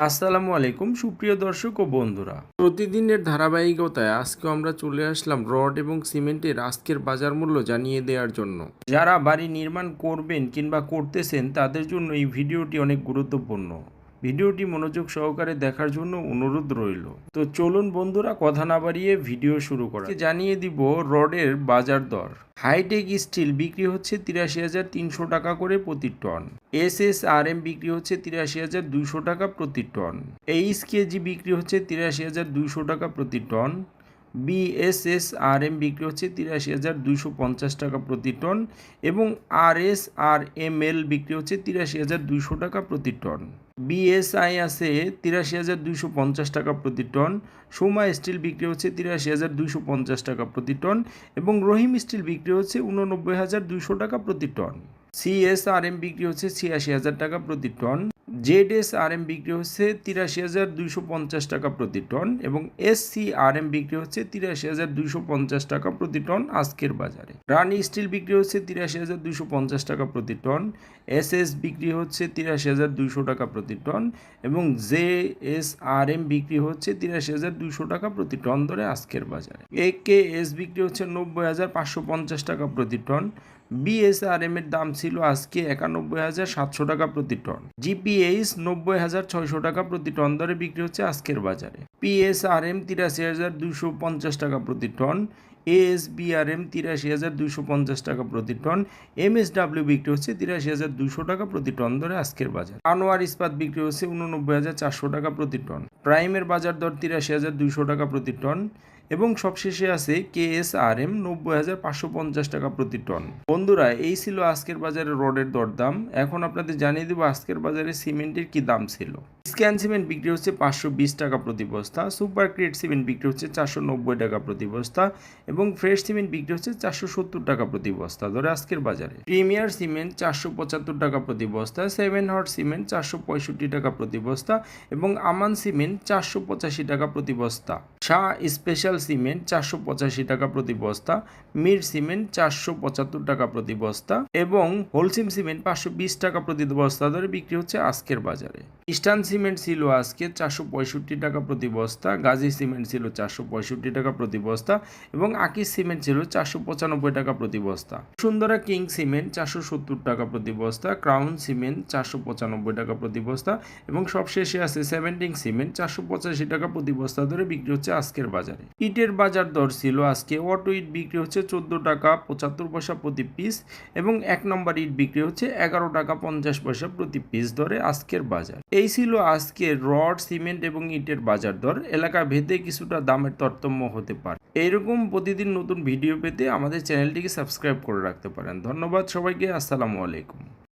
আসসালামু আলাইকুম সুপ্রিয় দর্শক ও বন্ধুরা, প্রতিদিনের ধারাবাহিকতায় আজকে আমরা চলে আসলাম রড এবং সিমেন্টের আজকের বাজার মূল্য জানিয়ে দেওয়ার জন্য। যারা বাড়ি নির্মাণ করবেন কিংবা করতেছেন তাদের জন্য এই ভিডিওটি অনেক গুরুত্বপূর্ণ। ভিডিওটি মনোযোগ সহকারে দেখার জন্য অনুরোধ রইল। তো চলুন বন্ধুরা, কথা না বাড়িয়ে ভিডিও শুরু করা। জানিয়ে দিব রডের বাজার দর। হাইটেক স্টিল বিক্রি হচ্ছে ৮৩,৩০০ টাকা করে প্রতি টন। SSRM বিক্রি হচ্ছে ৮৩,২০০ টাকা প্রতি টন। HKG বিক্রি হচ্ছে ৮৩,২০০ টাকা প্রতি টন। BSSRM বিক্রি হচ্ছে ৮৩,২৫০ টাকা প্রতি টন এবং RSRML বিক্রি হচ্ছে ৮৩,২০০ টাকা প্রতি টন। BSI আছে ৮৩,২৫০ টাকা প্রতি টন। সোমা স্টিল বিক্রি হচ্ছে ৮৩,২৫০ টাকা প্রতি টন এবং রহিম স্টিল বিক্রি হচ্ছে ৮৯,২০০ টাকা প্রতি টন। CSRM বিক্রি হচ্ছে ৮৬,০০০ টাকা প্রতি টন। ZSRM বিক্রি হচ্ছে ৮৩,২৫০ টাকা প্রতি টন এবং SCRM বিক্রি হচ্ছে ৮৩,২৫০ টাকা প্রতি টন আজকের বাজারে। রানি স্টিল বিক্রি হচ্ছে ৮৩,২৫০ টাকা প্রতি টন। SS বিক্রি হচ্ছে ৮৩,২০০ টাকা প্রতি টন এবং JSRM বিক্রি হচ্ছে ৮৩,২০০ টাকা প্রতি টন ধরে আজকের বাজারে। AKS বিক্রি হচ্ছে ৯০,৫৫০ টাকা প্রতি টন। BSRM এর দাম ছিল আজকে ৯১,৭০০ টাকা প্রতি টন। GPH ৯০,৬০০ টাকা প্রতি টন দরে বিক্রি হচ্ছে আজকের বাজারে। PSRM ৮৩,২৫০ টাকা প্রতি টন। ASBRM ৮৩,২৫০ টাকা প্রতি টন। MSW বিক্রি হচ্ছে ৮৩,২০০ টাকা প্রতি টন ধরে আজকের বাজার। আনোয়ার ইস্পাত বিক্রি হচ্ছে ৮৯,৪০০ টাকা প্রতি টন। প্রাইমের বাজার দর ৮৩,২০০ টাকা প্রতি টন এবং সবশেষে আছে KSRM ৯০,৫৫০ টাকা প্রতি টন। বন্ধুরা, এই ছিল আজকের বাজারে রডের দরদাম। এখন আপনাদের জানিয়ে দেবো আজকের বাজারে সিমেন্টের কি দাম ছিল। স্ক্যান সিমেন্ট বিক্রি হচ্ছে 520 টাকা প্রতি বস্তা। সুপার ক্রিট সিমেন্ট বিক্রি হচ্ছে 490 টাকা প্রতি বস্তা এবং ফ্রেশ সিমেন্ট বিক্রি হচ্ছে 470 টাকা প্রতি বস্তা ধরে আজকের বাজারে। প্রিমিয়ার সিমেন্ট 475 টাকা প্রতি বস্তা। 7 হট সিমেন্ট 465 টাকা প্রতি বস্তা এবং আমান সিমেন্ট 485 টাকা প্রতি বস্তা। শাহ স্পেশাল সিমেন্ট 485 টাকা প্রতি বস্তা। মির সিমেন্ট 475 টাকা প্রতি বস্তা এবং হোলসিম সিমেন্ট 520 টাকা প্রতি বস্তা ধরে বিক্রি হচ্ছে আজকের বাজারে। ইস্টার্ন সিমেন্ট ছিল আজকে 465 টাকা প্রতি বস্তা। গাজী সিমেন্ট ছিল 465 টাকা প্রতি বস্তা এবং আকিস সিমেন্ট ছিল 495 টাকা প্রতি বস্তা। সুন্দরা কিং সিমেন্ট 470 টাকা প্রতি বস্তা। ক্রাউন সিমেন্ট 495 টাকা প্রতি বস্তা এবং সবশেষে আছে সেভেন্টিং সিমেন্ট 485 টাকা প্রতি বস্তা ধরে বিক্রি হচ্ছে আজকের বাজারে। ইটের বাজার দর ছিল আজকে অটো ইট বিক্রি হচ্ছে 14 টাকা 75 পয়সা প্রতি পিস এবং 1 নম্বর ইট বিক্রি হচ্ছে 11 টাকা 50 পয়সা প্রতি পিস ধরে আজকের বাজার। এই ছিল আজকে রড সিমেন্ট এবং ইটের বাজার দর। এলাকা ভেদে কিছুটা দামের তারতম্য হতে পারে। এইরকম প্রতিদিন নতুন ভিডিও পেতে আমাদের চ্যানেলটিকে সাবস্ক্রাইব করে রাখতে পারেন। ধন্যবাদ সবাইকে। আসসালামু আলাইকুম।